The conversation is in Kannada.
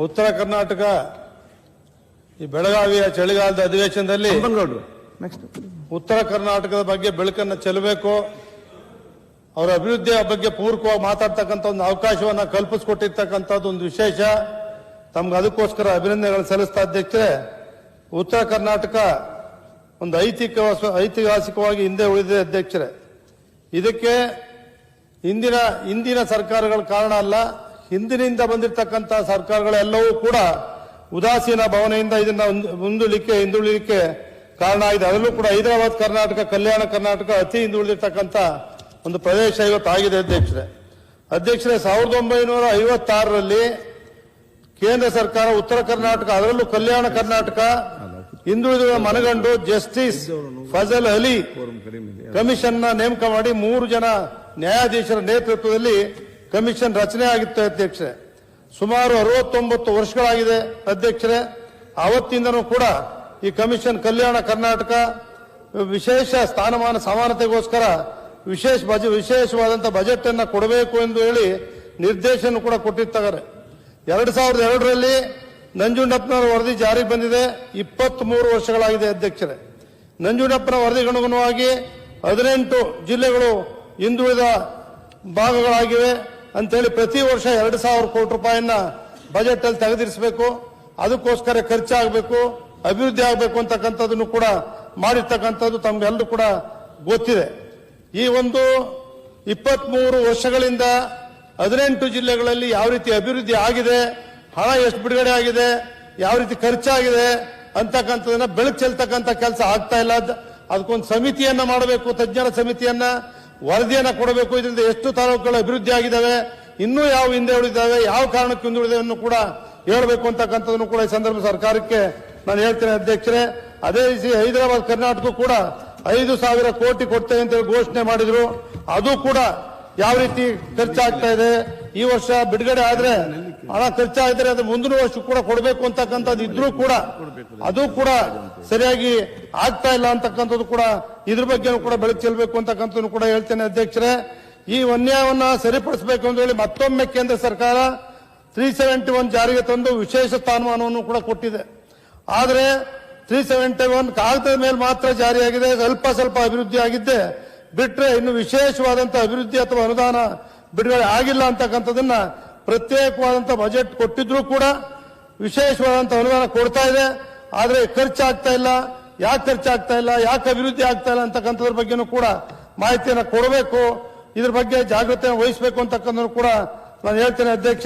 ಉತ್ತರ ಕರ್ನಾಟಕ ಈ ಬೆಳಗಾವಿಯ ಚಳಿಗಾಲದ ಅಧಿವೇಶನದಲ್ಲಿ ಉತ್ತರ ಕರ್ನಾಟಕದ ಬಗ್ಗೆ ಬೆಳಕನ್ನು ಚೆಲ್ಲಬೇಕು, ಅವರ ಅಭಿವೃದ್ಧಿಯ ಬಗ್ಗೆ ಪೂರಕವಾಗಿ ಮಾತಾಡ್ತಕ್ಕಂಥ ಒಂದು ಅವಕಾಶವನ್ನು ಕಲ್ಪಿಸಿಕೊಟ್ಟಿರ್ತಕ್ಕಂಥದ್ದು ಒಂದು ವಿಶೇಷ. ತಮ್ಗೆ ಅದಕ್ಕೋಸ್ಕರ ಅಭಿನಂದನೆಗಳನ್ನು ಸಲ್ಲಿಸ್ತಾ ಅಧ್ಯಕ್ಷರೇ. ಉತ್ತರ ಕರ್ನಾಟಕ ಒಂದು ಐತಿಹಾಸಿಕವಾಗಿ ಹಿಂದೆ ಉಳಿದಿದೆ ಅಧ್ಯಕ್ಷರೇ. ಇದಕ್ಕೆ ಹಿಂದಿನ ಸರ್ಕಾರಗಳ ಕಾರಣ ಅಲ್ಲ, ಹಿಂದಿನಿಂದ ಬಂದಿರತಕ್ಕಂಥ ಸರ್ಕಾರಗಳೆಲ್ಲವೂ ಕೂಡ ಉದಾಸೀನ ಭಾವನೆಯಿಂದ ಇದನ್ನ ಹಿಂದುಳಿಲಿಕ್ಕೆ ಕಾರಣ ಆಗಿದೆ. ಅದರಲ್ಲೂ ಕೂಡ ಹೈದರಾಬಾದ್ ಕರ್ನಾಟಕ, ಕಲ್ಯಾಣ ಕರ್ನಾಟಕ ಅತಿ ಹಿಂದುಳಿದಿರ್ತಕ್ಕಂಥ ಒಂದು ಪ್ರದೇಶ ಇವತ್ತು ಆಗಿದೆ ಅಧ್ಯಕ್ಷರೇ. 1956ರಲ್ಲಿ ಕೇಂದ್ರ ಸರ್ಕಾರ ಉತ್ತರ ಕರ್ನಾಟಕ, ಅದರಲ್ಲೂ ಕಲ್ಯಾಣ ಕರ್ನಾಟಕ ಹಿಂದುಳಿದ ಮನಗಂಡು ಜಸ್ಟಿಸ್ ಫಜಲ್ ಅಲಿ ಕಮಿಷನ್ ನೇಮಕ ಮಾಡಿ 3 ಜನ ನ್ಯಾಯಾಧೀಶರ ನೇತೃತ್ವದಲ್ಲಿ ಕಮಿಷನ್ ರಚನೆ ಆಗಿತ್ತು ಅಧ್ಯಕ್ಷರೇ. ಸುಮಾರು 69 ವರ್ಷಗಳಾಗಿದೆ ಅಧ್ಯಕ್ಷರೇ. ಆವತ್ತಿಂದನೂ ಕೂಡ ಈ ಕಮಿಷನ್ ಕಲ್ಯಾಣ ಕರ್ನಾಟಕ ವಿಶೇಷ ಸ್ಥಾನಮಾನ ಸಮಾನತೆಗೋಸ್ಕರ ವಿಶೇಷವಾದಂತಹ ಬಜೆಟ್ ಅನ್ನು ಕೊಡಬೇಕು ಎಂದು ಹೇಳಿ ನಿರ್ದೇಶನ ಕೂಡ ಕೊಟ್ಟಿರ್ತಾರೆ. 2002ರಲ್ಲಿ ನಂಜುಂಡಪ್ಪನವರ ವರದಿ ಜಾರಿಗೆ ಬಂದಿದೆ. 23 ವರ್ಷಗಳಾಗಿದೆ ಅಧ್ಯಕ್ಷರೇ. ನಂಜುಂಡಪ್ಪನ ವರದಿಗನುಗುಣವಾಗಿ 18 ಜಿಲ್ಲೆಗಳು ಹಿಂದುಳಿದ ಭಾಗಗಳಾಗಿವೆ ಅಂತೇಳಿ ಪ್ರತಿ ವರ್ಷ 2,000 ಕೋಟಿ ರೂಪಾಯಿಯನ್ನ ಬಜೆಟ್ ಅಲ್ಲಿ ತೆಗೆದಿರಿಸಬೇಕು, ಅದಕ್ಕೋಸ್ಕರ ಖರ್ಚಾಗಬೇಕು, ಅಭಿವೃದ್ಧಿ ಆಗಬೇಕು ಅಂತಕ್ಕಂಥದ್ದನ್ನು ಕೂಡ ಮಾಡಿರ್ತಕ್ಕಂಥದ್ದು ತಮ್ಗೆಲ್ಲರೂ ಕೂಡ ಗೊತ್ತಿದೆ. ಈ ಒಂದು 23 ವರ್ಷಗಳಿಂದ 18 ಜಿಲ್ಲೆಗಳಲ್ಲಿ ಯಾವ ರೀತಿ ಅಭಿವೃದ್ಧಿ ಆಗಿದೆ, ಹಣ ಎಷ್ಟು ಬಿಡುಗಡೆ ಆಗಿದೆ, ಯಾವ ರೀತಿ ಖರ್ಚಾಗಿದೆ ಅಂತಕ್ಕಂಥದನ್ನ ಬೆಳಕು ಚೆಲ್ತಕ್ಕಂಥ ಕೆಲಸ ಆಗ್ತಾ ಇಲ್ಲ. ಅದಕ್ಕೊಂದು ಸಮಿತಿಯನ್ನ ಮಾಡಬೇಕು, ತಜ್ಞರ ಸಮಿತಿಯನ್ನ, ವರದಿಯನ್ನ ಕೊಡಬೇಕು. ಇದರಿಂದ ಎಷ್ಟು ತಾಲೂಕುಗಳು ಅಭಿವೃದ್ಧಿ ಆಗಿದ್ದಾವೆ, ಇನ್ನೂ ಯಾವ ಹಿಂದೆ ಉಳಿದಾವೆ, ಯಾವ ಕಾರಣಕ್ಕೆ ಹಿಂದೆ ಉಳಿದವನ್ನು ಕೂಡ ಹೇಳಬೇಕು ಅಂತಕ್ಕಂಥದನ್ನು ಕೂಡ ಈ ಸಂದರ್ಭ ಸರ್ಕಾರಕ್ಕೆ ನಾನು ಹೇಳ್ತೇನೆ ಅಧ್ಯಕ್ಷರೇ. ಅದೇ ರೀತಿ ಹೈದರಾಬಾದ್ ಕರ್ನಾಟಕ ಕೂಡ 5,000 ಕೋಟಿ ಕೊಡ್ತೇವೆ ಅಂತ ಘೋಷಣೆ ಮಾಡಿದ್ರು. ಅದು ಕೂಡ ಯಾವ ರೀತಿ ಖರ್ಚಾಗ್ತಾ ಇದೆ, ಈ ವರ್ಷ ಬಿಡುಗಡೆ ಆದ್ರೆ ಹಣ ಖರ್ಚಾಗಿದ್ರೆ ಅದು ಮುಂದಿನ ವರ್ಷ ಕೂಡ ಕೊಡಬೇಕು ಅಂತಕ್ಕಂಥದ್ದು ಇದ್ರೂ ಕೂಡ ಅದು ಕೂಡ ಸರಿಯಾಗಿ ಆಗ್ತಾ ಇಲ್ಲ ಅಂತಕ್ಕಂಥದ್ದು ಕೂಡ ಇದ್ರ ಬಗ್ಗೆನೂ ಕೂಡ ಬೆಳಕು ಚೆಲ್ಲಬೇಕು ಅಂತಕ್ಕಂಥದ್ದು ಕೂಡ ಹೇಳ್ತೇನೆ ಅಧ್ಯಕ್ಷರೇ. ಈ ಅನ್ಯಾಯವನ್ನ ಸರಿಪಡಿಸಬೇಕು ಅಂತ ಹೇಳಿ ಮತ್ತೊಮ್ಮೆ ಕೇಂದ್ರ ಸರ್ಕಾರ 371 ಜಾರಿಗೆ ತಂದು ವಿಶೇಷ ಸ್ಥಾನಮಾನವನ್ನು ಕೂಡ ಕೊಟ್ಟಿದೆ. ಆದರೆ 371 ಕಾಗದದ ಮೇಲೆ ಮಾತ್ರ ಜಾರಿಯಾಗಿದೆ, ಸ್ವಲ್ಪ ಅಭಿವೃದ್ಧಿ ಆಗಿದ್ದೆ ಬಿಟ್ರೆ ಇನ್ನು ವಿಶೇಷವಾದಂತಹ ಅಭಿವೃದ್ಧಿ ಅಥವಾ ಅನುದಾನ ಬಿಡುಗಡೆ ಆಗಿಲ್ಲ ಅಂತಕ್ಕಂಥದನ್ನ ಪ್ರತ್ಯೇಕವಾದಂತಹ ಬಜೆಟ್ ಕೊಟ್ಟಿದ್ರು ಕೂಡ ವಿಶೇಷವಾದಂತಹ ಅನುದಾನ ಕೊಡ್ತಾ ಇದೆ. ಆದ್ರೆ ಖರ್ಚಾಗ್ತಾ ಇಲ್ಲ, ಯಾಕೆ ಖರ್ಚಾಗ್ತಾ ಇಲ್ಲ, ಯಾಕೆ ಅಭಿವೃದ್ಧಿ ಆಗ್ತಾ ಇಲ್ಲ ಅಂತಕ್ಕಂಥದ್ರ ಬಗ್ಗೆನೂ ಕೂಡ ಮಾಹಿತಿಯನ್ನು ಕೊಡಬೇಕು, ಇದ್ರ ಬಗ್ಗೆ ಜಾಗೃತಿಯನ್ನು ವಹಿಸಬೇಕು ಅಂತಕ್ಕಂಥದ್ದು ಕೂಡ ನಾನು ಹೇಳ್ತೇನೆ ಅಧ್ಯಕ್ಷ.